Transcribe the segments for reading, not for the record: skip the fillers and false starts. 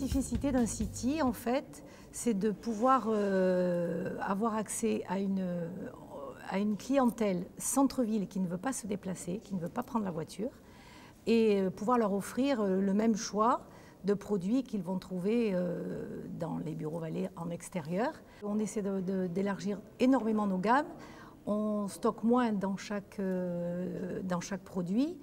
spécificité d'un city, en fait, c'est de pouvoir avoir accès à une clientèle centre-ville qui ne veut pas se déplacer, qui ne veut pas prendre la voiture, et pouvoir leur offrir le même choix de produits qu'ils vont trouver dans les bureaux Vallée en extérieur. On essaie d'élargir énormément nos gammes. On stocke moins dans chaque produit.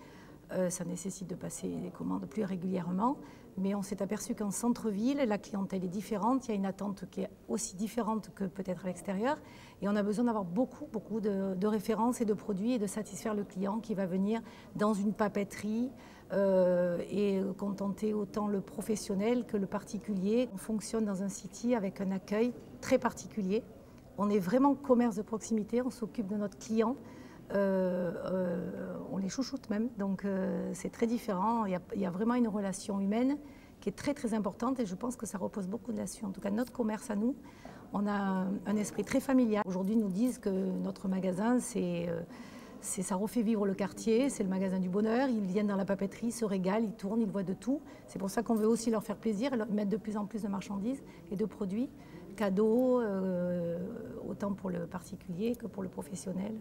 Ça nécessite de passer les commandes plus régulièrement. Mais on s'est aperçu qu'en centre-ville, la clientèle est différente. Il y a une attente qui est aussi différente que peut-être à l'extérieur. Et on a besoin d'avoir beaucoup de références et de produits et de satisfaire le client qui va venir dans une papeterie et contenter autant le professionnel que le particulier. On fonctionne dans un city avec un accueil très particulier. On est vraiment commerce de proximité, on s'occupe de notre client. On les chouchoute même, donc c'est très différent. Il y a vraiment une relation humaine qui est très importante et je pense que ça repose beaucoup là-dessus. En tout cas, notre commerce à nous, on a un esprit très familial. Aujourd'hui, ils nous disent que notre magasin, ça refait vivre le quartier, c'est le magasin du bonheur. Ils viennent dans la papeterie, se régalent, ils tournent, ils voient de tout. C'est pour ça qu'on veut aussi leur faire plaisir et leur mettre de plus en plus de marchandises et de produits, cadeaux, autant pour le particulier que pour le professionnel.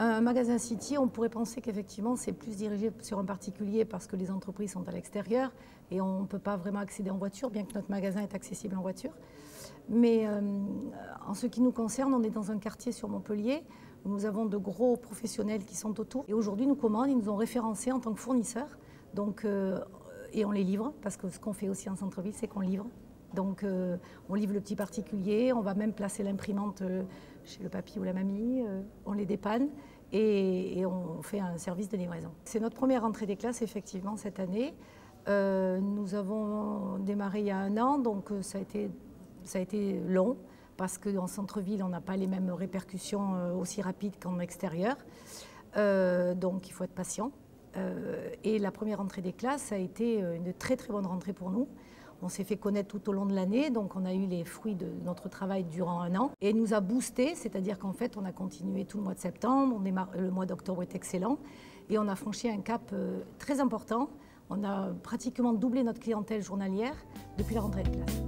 Un magasin City, on pourrait penser qu'effectivement c'est plus dirigé sur un particulier parce que les entreprises sont à l'extérieur et on ne peut pas vraiment accéder en voiture, bien que notre magasin est accessible en voiture. Mais en ce qui nous concerne, on est dans un quartier sur Montpellier où nous avons de gros professionnels qui sont autour. Et aujourd'hui, nous commandent, ils nous ont référencés en tant que fournisseurs. Donc, et on les livre, parce que ce qu'on fait aussi en centre-ville, c'est qu'on livre. Donc on livre le petit particulier, on va même placer l'imprimante chez le papy ou la mamie, on les dépanne et on fait un service de livraison. C'est notre première rentrée des classes effectivement cette année. Nous avons démarré il y a 1 an, donc ça a été long parce qu'en centre-ville on n'a pas les mêmes répercussions aussi rapides qu'en extérieur. Donc il faut être patient. Et la première rentrée des classes, ça a été une très bonne rentrée pour nous. On s'est fait connaître tout au long de l'année, donc on a eu les fruits de notre travail durant 1 an. Et nous a boosté, c'est-à-dire qu'en fait, on a continué tout le mois de septembre, le mois d'octobre est excellent, et on a franchi un cap très important. On a pratiquement doublé notre clientèle journalière depuis la rentrée de classe.